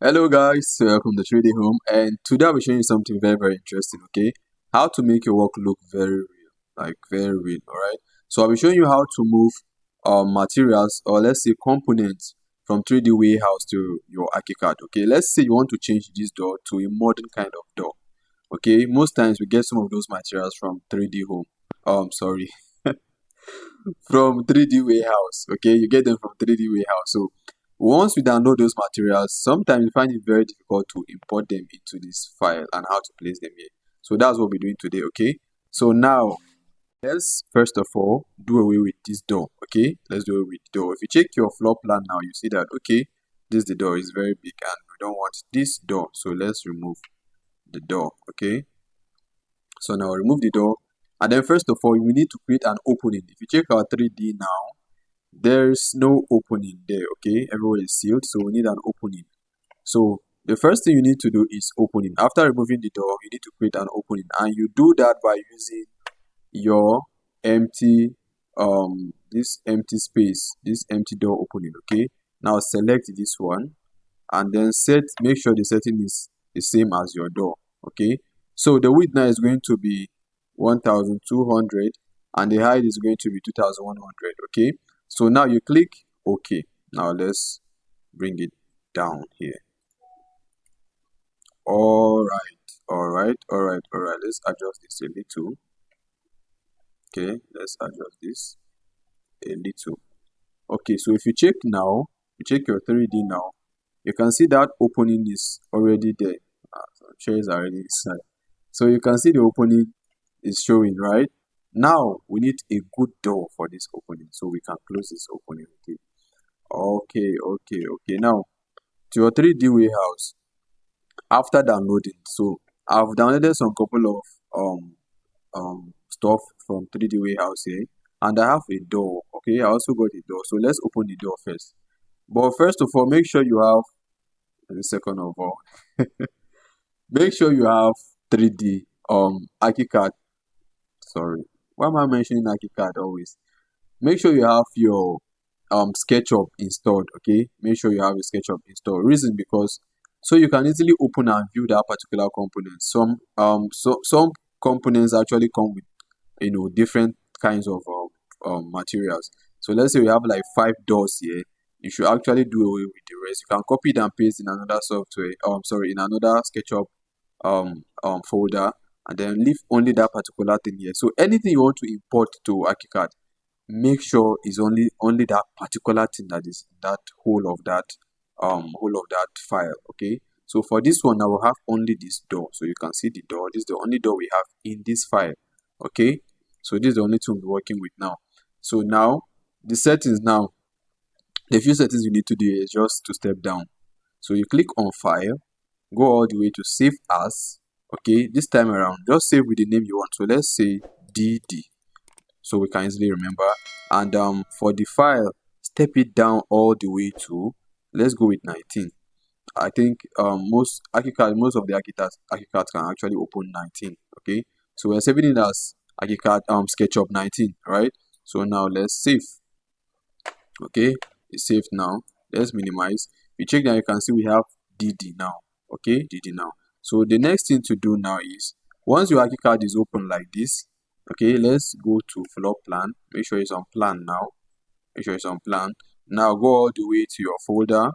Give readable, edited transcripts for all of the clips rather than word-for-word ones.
Hello guys, welcome to 3D Home, and today I'll be showing you something very interesting, okay? How to make your work look very real, like very real, alright? So I'll be showing you how to move materials, or let's say components, from 3D warehouse to your Archicad, okay? Let's say you want to change this door to a modern kind of door, okay? Most times we get some of those materials from 3D Home, sorry, from 3D warehouse, okay? You get them from 3D warehouse. So once we download those materials, sometimes we find it very difficult to import them into this file and how to place them here. So that's what we're doing today, okay? So now let's first of all do away with this door, okay? Let's do away with the door. If you check your floor plan now, you see that okay, this the door is very big and we don't want this door. So let's remove the door, okay? So now remove the door, and then first of all we need to create an opening. If you check our 3D now, there's no opening there, okay? Everywhere is sealed, so we need an opening. So the first thing you need to do is opening. After removing the door, you need to create an opening, and you do that by using your empty this empty space, this empty door opening, okay? Now select this one and then make sure the setting is the same as your door, okay? So the width now is going to be 1200 and the height is going to be 2100, okay? So now you click OK. Now let's bring it down here. All right. Let's adjust this a little. Okay, let's adjust this a little. Okay, so if you check now, you check your 3D now, you can see that opening is already there. So chairs are already inside. So you can see the opening is showing, right? Now we need a good door for this opening, so we can close this opening. Okay. Now to your 3D warehouse, after downloading, so I've downloaded some couple of stuff from 3D warehouse here, and I have a door. Okay, I also got a door. So let's open the door first. But first of all, make sure you have the second of all, make sure you have 3D Archicad. Sorry, why am I mentioning Archicad always? Make sure you have your SketchUp installed. Okay, make sure you have a SketchUp installed. Reason because so you can easily open and view that particular component. Some components actually come with different kinds of materials. So let's say we have like 5 doors here. You should actually do away with the rest. You can copy it and paste in another software. Sorry, in another SketchUp folder, and then leave only that particular thing here. So anything you want to import to Archicad, make sure is only that particular thing that is that whole of that file, okay? So for this one I will have only this door, so you can see the door. This is the only door we have in this file, okay? So this is the only thing we're working with now. So now the settings, now the few settings you need to do is just to step down. So you click on file, go all the way to save as, okay? This time around just save with the name you want. So let's say DD, so we can easily remember. And for the file, step it down all the way to, let's go with 19. I think most of the Archicad can actually open 19, okay? So we're saving it as Archicad SketchUp 19, right? So now let's save. Okay, it's saved now. Let's minimize. You check that, you can see we have DD now. Okay, DD now. So the next thing to do now is, once your Archicad is open like this, okay, let's go to floor plan. Make sure it's on plan now. Make sure it's on plan. Now go all the way to your folder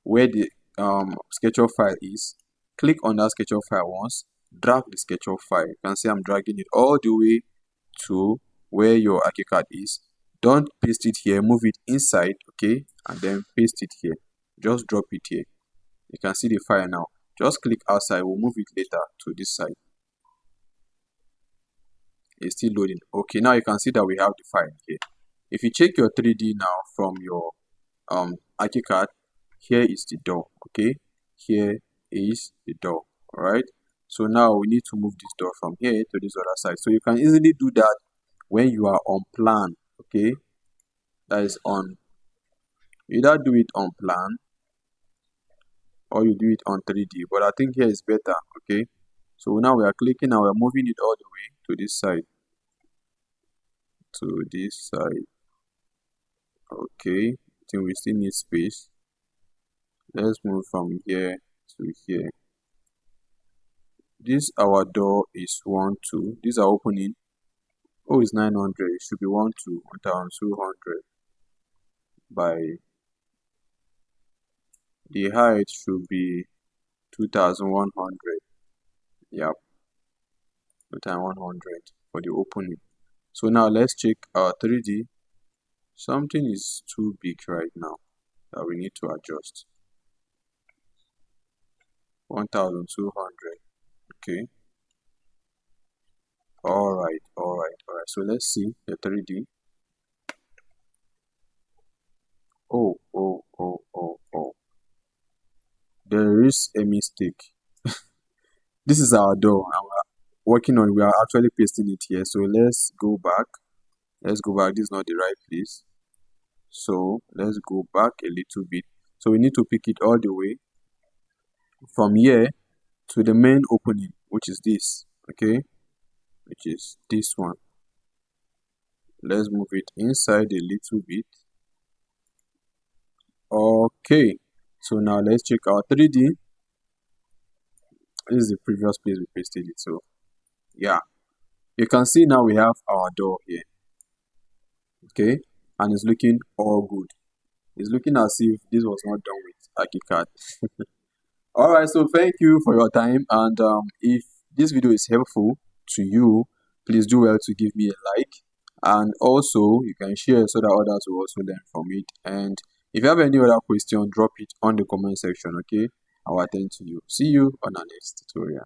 where the SketchUp file is. Click on that SketchUp file once. Drag the SketchUp file. You can see I'm dragging it all the way to where your Archicad is. Don't paste it here, move it inside, okay, and then paste it here. Just drop it here. You can see the file now. Just click outside, we'll move it later to this side. It's still loading. Okay, now you can see that we have the file here. If you check your 3D now from your Archicad, here is the door, okay? Here is the door, alright? So now we need to move this door from here to this other side. So you can easily do that when you are on plan, okay? That is on, either do it on plan or you do it on 3D, but I think here is better, okay? So now we are clicking and we are moving it all the way to this side, okay? I think we still need space. Let's move from here to here. This our door is 1 2. These are opening. Oh, it's 900. It should be 1 2 1200 by the height should be 2100. Yep, 2100 for the opening. So now let's check our 3D. Something is too big right now that we need to adjust. 1200. Okay. Alright. So let's see the 3D. Oh. There is a mistake. This is our door and we're working on, we are actually pasting it here. So let's go back. Let's go back. This is not the right place. So let's go back a little bit. So we need to pick it all the way from here to the main opening, which is this, okay, which is this one. Let's move it inside a little bit. Okay, so now let's check our 3D. This is the previous place we pasted it. So yeah, you can see now we have our door here, okay, and it's looking all good. It's looking as if this was not done with Archicad. All right, so thank you for your time, and if this video is helpful to you, please do well to give me a like, and also you can share so that others will also learn from it. And if you have any other question, drop it on the comment section, okay? I'll attend to you. See you on our next tutorial.